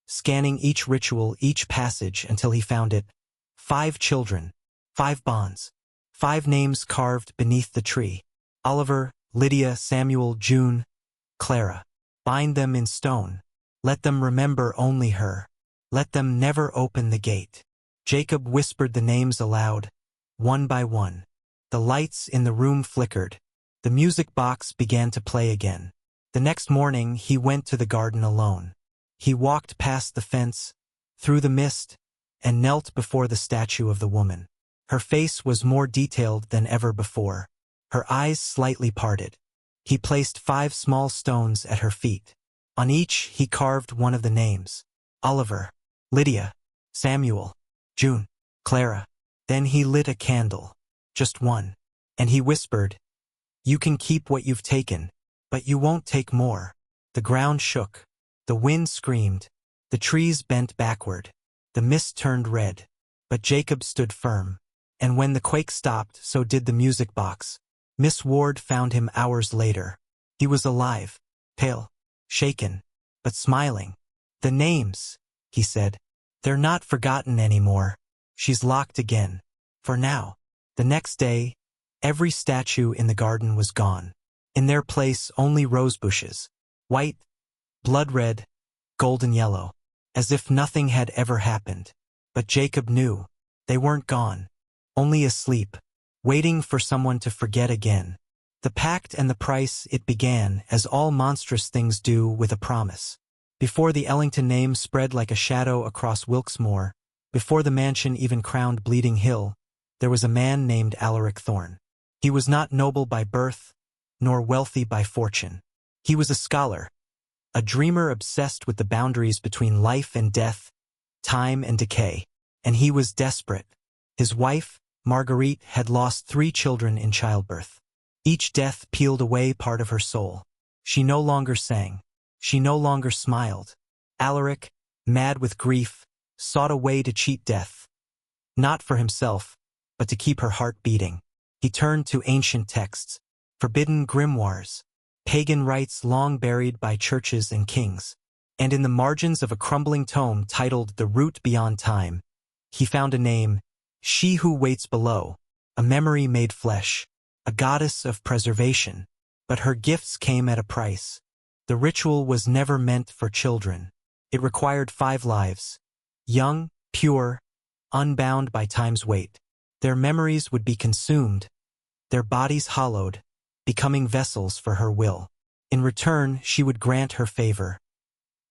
scanning each ritual, each passage until he found it. 5 children, 5 bonds, 5 names carved beneath the tree. Oliver, Lydia, Samuel, June, Clara. Bind them in stone. Let them remember only her. Let them never open the gate. Jacob whispered the names aloud, one by one. The lights in the room flickered. The music box began to play again. The next morning, he went to the garden alone. He walked past the fence, through the mist, and knelt before the statue of the woman. Her face was more detailed than ever before, her eyes slightly parted. He placed 5 small stones at her feet. On each, he carved one of the names: Oliver, Lydia, Samuel, June, Clara. Then he lit a candle, just one, and he whispered, "You can keep what you've taken, but you won't take more." The ground shook. The wind screamed. The trees bent backward. The mist turned red. But Jacob stood firm. And when the quake stopped, so did the music box. Miss Ward found him hours later. He was alive, pale, shaken, but smiling. "The names," he said. "They're not forgotten anymore. She's locked again. For now." The next day, every statue in the garden was gone. In their place, only rose bushes. White, blood red, golden yellow. As if nothing had ever happened. But Jacob knew. They weren't gone. Only asleep. Waiting for someone to forget again. The pact and the price, it began, as all monstrous things do, with a promise. Before the Ellington name spread like a shadow across Wilkesmore, before the mansion even crowned Bleeding Hill, there was a man named Alaric Thorne. He was not noble by birth, nor wealthy by fortune. He was a scholar, a dreamer obsessed with the boundaries between life and death, time and decay. And he was desperate. His wife, Marguerite, had lost 3 children in childbirth. Each death peeled away part of her soul. She no longer sang. She no longer smiled. Alaric, mad with grief, sought a way to cheat death. Not for himself, but to keep her heart beating. He turned to ancient texts, forbidden grimoires, pagan rites long buried by churches and kings. And in the margins of a crumbling tome titled The Route Beyond Time, he found a name: She Who Waits Below, a memory made flesh, a goddess of preservation. But her gifts came at a price. The ritual was never meant for children. It required 5 lives, young, pure, unbound by time's weight. Their memories would be consumed, their bodies hollowed, becoming vessels for her will. In return, she would grant her favor: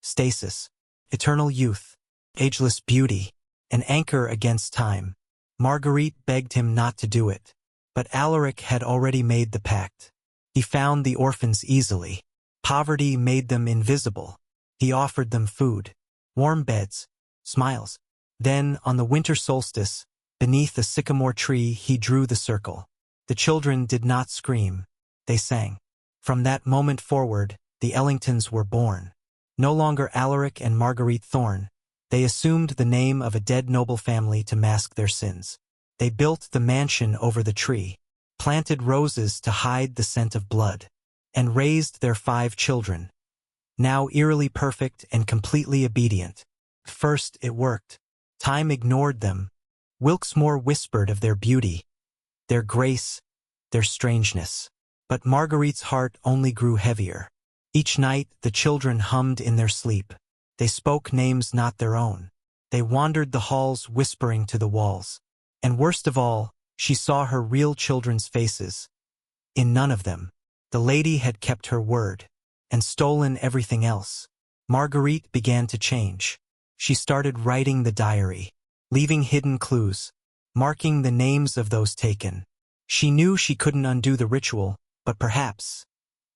stasis, eternal youth, ageless beauty, an anchor against time. Marguerite begged him not to do it. But Alaric had already made the pact. He found the orphans easily. Poverty made them invisible. He offered them food, warm beds, smiles. Then, on the winter solstice, beneath a sycamore tree, he drew the circle. The children did not scream. They sang. From that moment forward, the Ellingtons were born. No longer Alaric and Marguerite Thorne, they assumed the name of a dead noble family to mask their sins. They built the mansion over the tree, planted roses to hide the scent of blood, and raised their 5 children, now eerily perfect and completely obedient. First it worked. Time ignored them. Wilkesmore whispered of their beauty, their grace, their strangeness. But Marguerite's heart only grew heavier. Each night the children hummed in their sleep. They spoke names not their own. They wandered the halls whispering to the walls. And worst of all, she saw her real children's faces. In none of them, the lady had kept her word, and stolen everything else. Marguerite began to change. She started writing the diary, leaving hidden clues, marking the names of those taken. She knew she couldn't undo the ritual, but perhaps,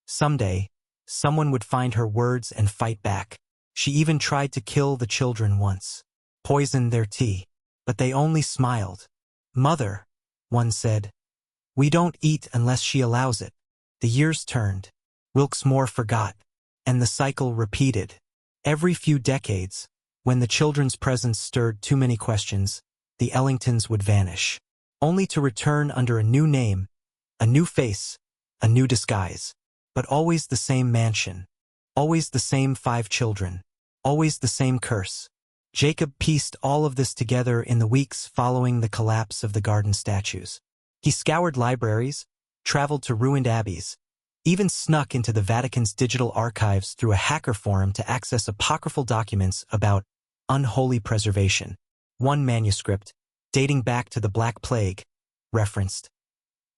someday, someone would find her words and fight back. She even tried to kill the children once, poison their tea, but they only smiled. "Mother," one said, "we don't eat unless she allows it." The years turned. Wilkesmore forgot, and the cycle repeated. Every few decades, when the children's presence stirred too many questions, the Ellingtons would vanish, only to return under a new name, a new face, a new disguise. But always the same mansion, always the same 5 children, always the same curse. Jacob pieced all of this together in the weeks following the collapse of the garden statues. He scoured libraries, traveled to ruined abbeys, even snuck into the Vatican's digital archives through a hacker forum to access apocryphal documents about unholy preservation. One manuscript, dating back to the Black Plague, referenced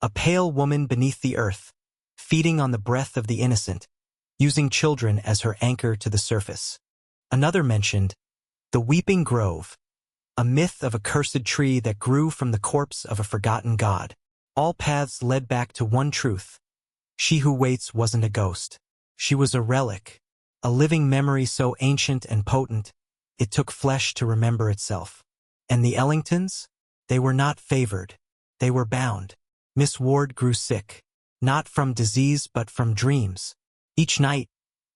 a pale woman beneath the earth, feeding on the breath of the innocent, using children as her anchor to the surface. Another mentioned the Weeping Grove, a myth of a cursed tree that grew from the corpse of a forgotten god. All paths led back to one truth. She who waits wasn't a ghost. She was a relic, a living memory so ancient and potent, it took flesh to remember itself. And the Ellingtons? They were not favored. They were bound. Miss Ward grew sick, not from disease but from dreams. Each night,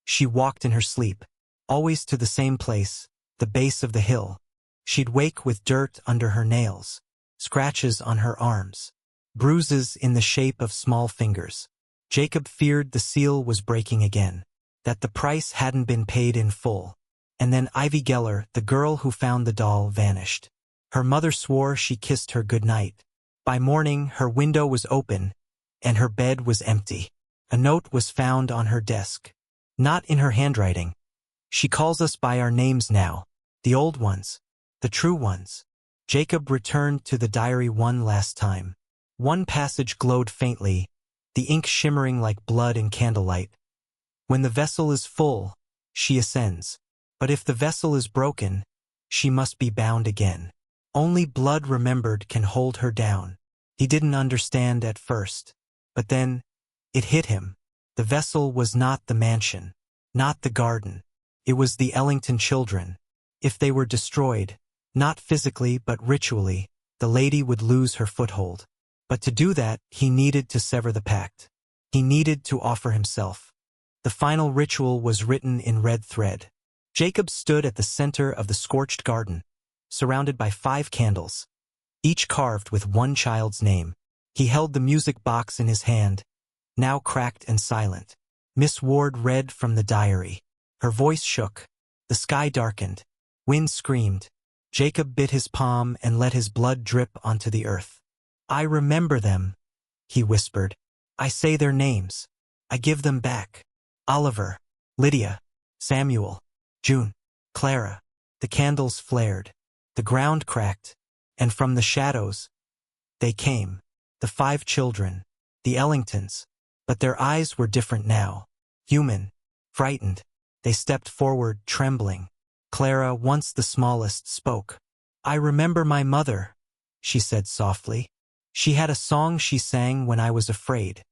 she walked in her sleep, always to the same place, the base of the hill. She'd wake with dirt under her nails, scratches on her arms, bruises in the shape of small fingers. Jacob feared the seal was breaking again, that the price hadn't been paid in full. And then Ivy Geller, the girl who found the doll, vanished. Her mother swore she kissed her goodnight. By morning, her window was open, and her bed was empty. A note was found on her desk. Not in her handwriting. "She calls us by our names now, the old ones, the true ones." Jacob returned to the diary one last time. One passage glowed faintly, the ink shimmering like blood in candlelight. "When the vessel is full, she ascends. But if the vessel is broken, she must be bound again. Only blood remembered can hold her down." He didn't understand at first, but then it hit him. The vessel was not the mansion, not the garden. It was the Ellington children. If they were destroyed, not physically but ritually, the lady would lose her foothold. But to do that, he needed to sever the pact. He needed to offer himself. The final ritual was written in red thread. Jacob stood at the center of the scorched garden, surrounded by 5 candles, each carved with one child's name. He held the music box in his hand, now cracked and silent. Miss Ward read from the diary. Her voice shook. The sky darkened. Wind screamed. Jacob bit his palm and let his blood drip onto the earth. "I remember them," he whispered. "I say their names. I give them back. Oliver, Lydia, Samuel, June, Clara." The candles flared. The ground cracked. And from the shadows, they came. The 5 children. The Ellingtons. But their eyes were different now. Human. Frightened. They stepped forward, trembling. Clara, once the smallest, spoke. "I remember my mother," she said softly. "She had a song she sang when I was afraid.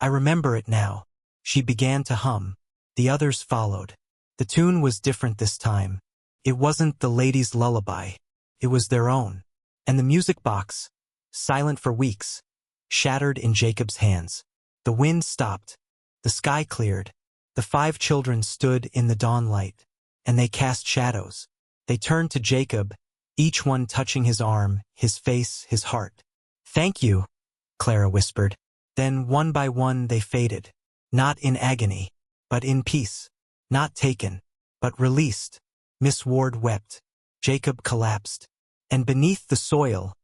I remember it now." She began to hum. The others followed. The tune was different this time. It wasn't the lady's lullaby. It was their own. And the music box, silent for weeks, shattered in Jacob's hands. The wind stopped. The sky cleared. The 5 children stood in the dawn light, and they cast shadows. They turned to Jacob, each one touching his arm, his face, his heart. "Thank you," Clara whispered. Then one by one they faded, not in agony, but in peace. Not taken, but released. Miss Ward wept. Jacob collapsed. And beneath the soil,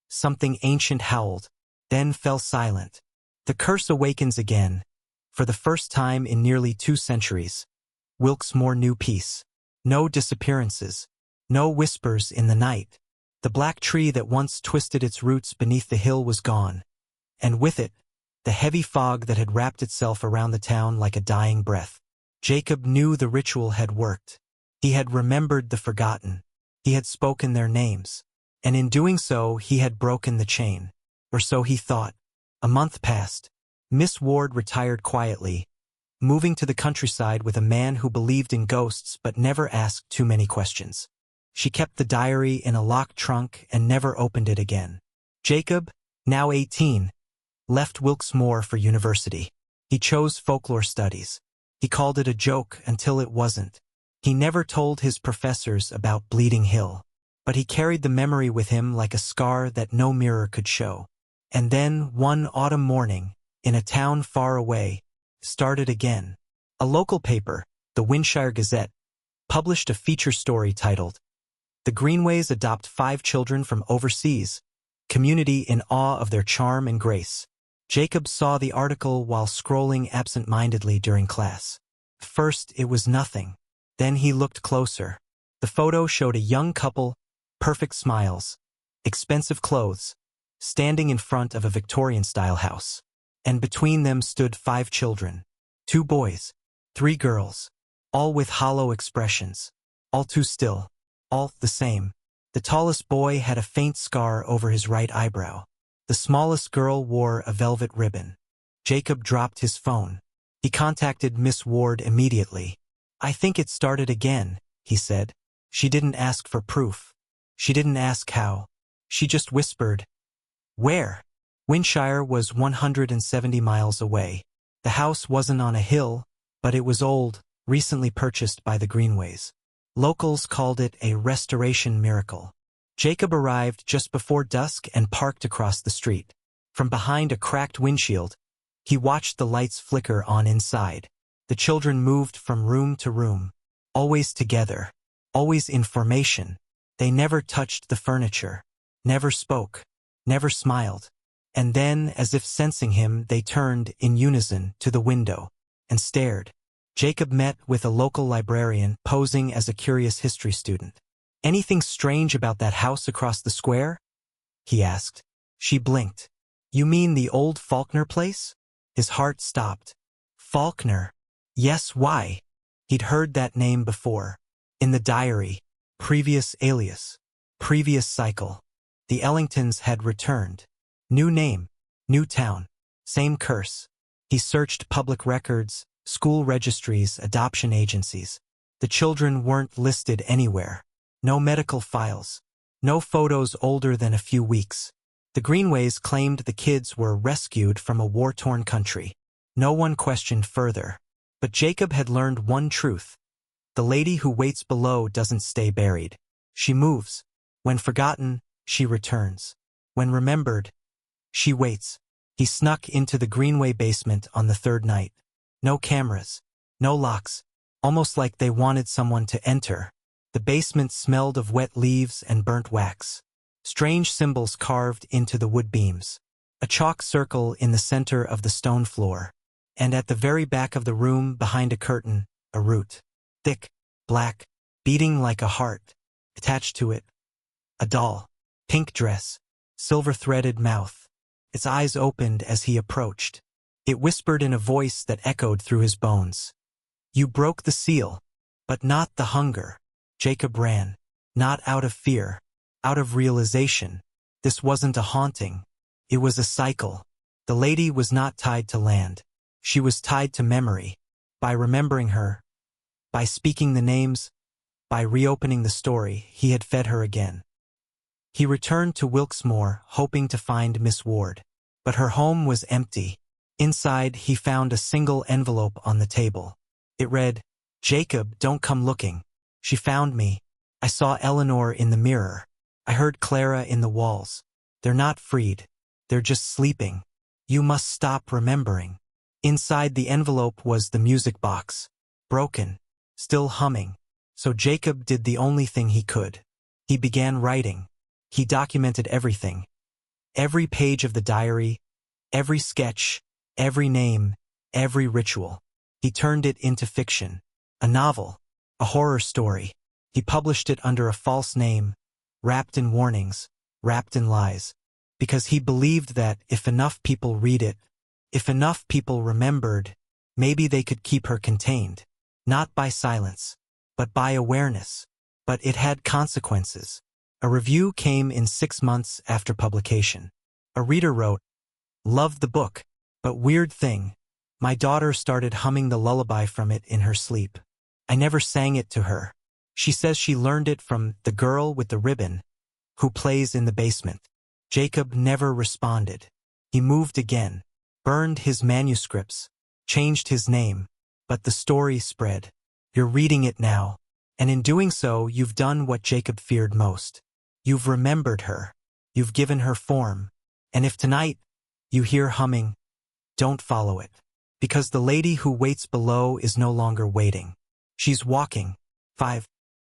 something ancient howled, then fell silent. The curse awakens again. For the first time in nearly 2 centuries, Wilkes-Moor knew peace. No disappearances. No whispers in the night. The black tree that once twisted its roots beneath the hill was gone. And with it, the heavy fog that had wrapped itself around the town like a dying breath. Jacob knew the ritual had worked. He had remembered the forgotten. He had spoken their names. And in doing so, he had broken the chain. Or so he thought. A month passed. Miss Ward retired quietly, moving to the countryside with a man who believed in ghosts but never asked too many questions. She kept the diary in a locked trunk and never opened it again. Jacob, now 18, left Wilkes-Moor for university. He chose folklore studies. He called it a joke until it wasn't. He never told his professors about Bleeding Hill, but he carried the memory with him like a scar that no mirror could show. And then, one autumn morning, in a town far away, started again. A local paper, the Windshire Gazette, published a feature story titled, "The Greenways Adopt 5 Children from Overseas, Community in Awe of Their Charm and Grace." Jacob saw the article while scrolling absent-mindedly during class. First, it was nothing. Then he looked closer. The photo showed a young couple, perfect smiles, expensive clothes, standing in front of a Victorian-style house. And between them stood 5 children, 2 boys, 3 girls, all with hollow expressions, all too still, all the same. The tallest boy had a faint scar over his right eyebrow. The smallest girl wore a velvet ribbon. Jacob dropped his phone. He contacted Miss Ward immediately. "I think it started again," he said. She didn't ask for proof. She didn't ask how. She just whispered, "Where?" Windshire was 170 miles away. The house wasn't on a hill, but it was old, recently purchased by the Greenways. Locals called it a restoration miracle. Jacob arrived just before dusk and parked across the street. From behind a cracked windshield, he watched the lights flicker on inside. The children moved from room to room, always together, always in formation. They never touched the furniture, never spoke, never smiled. And then, as if sensing him, they turned in unison to the window and stared. Jacob met with a local librarian posing as a curious history student. "Anything strange about that house across the square?" he asked. She blinked. "You mean the old Faulkner place?" His heart stopped. Faulkner. Yes, why? He'd heard that name before. In the diary. Previous alias. Previous cycle. The Ellingtons had returned. New name. New town. Same curse. He searched public records, school registries, adoption agencies. The children weren't listed anywhere. No medical files. No photos older than a few weeks. The Greenways claimed the kids were rescued from a war-torn country. No one questioned further. But Jacob had learned one truth. The lady who waits below doesn't stay buried. She moves. When forgotten, she returns. When remembered, she waits. He snuck into the Greenway basement on the 3rd night. No cameras. No locks. Almost like they wanted someone to enter. The basement smelled of wet leaves and burnt wax. Strange symbols carved into the wood beams. A chalk circle in the center of the stone floor. And at the very back of the room, behind a curtain, a root. Thick, black, beating like a heart. Attached to it, a doll. Pink dress. Silver-threaded mouth. Its eyes opened as he approached. It whispered in a voice that echoed through his bones. "You broke the seal, but not the hunger." Jacob ran. Not out of fear. Out of realization. This wasn't a haunting. It was a cycle. The lady was not tied to land. She was tied to memory. By remembering her, By speaking the names, by reopening the story, he had fed her again. He returned to Wilkesmore, hoping to find Miss Ward. But her home was empty. Inside, he found a single envelope on the table. It read, "Jacob, don't come looking. She found me. I saw Eleanor in the mirror. I heard Clara in the walls. They're not freed. They're just sleeping. You must stop remembering." Inside the envelope was the music box. Broken. Still humming. So Jacob did the only thing he could. He began writing. He documented everything. Every page of the diary, every sketch, every name, every ritual. He turned it into fiction. A novel. A horror story. He published it under a false name, wrapped in warnings, wrapped in lies. Because he believed that if enough people read it, if enough people remembered, maybe they could keep her contained. Not by silence, but by awareness. But it had consequences. A review came in 6 months after publication. A reader wrote, "Loved the book, but weird thing. My daughter started humming the lullaby from it in her sleep. I never sang it to her. She says she learned it from the girl with the ribbon, who plays in the basement." Jacob never responded. He moved again, burned his manuscripts, changed his name, but the story spread. You're reading it now, and in doing so, you've done what Jacob feared most. You've remembered her. You've given her form. And if tonight you hear humming, don't follow it. Because the lady who waits below is no longer waiting. She's walking. 5.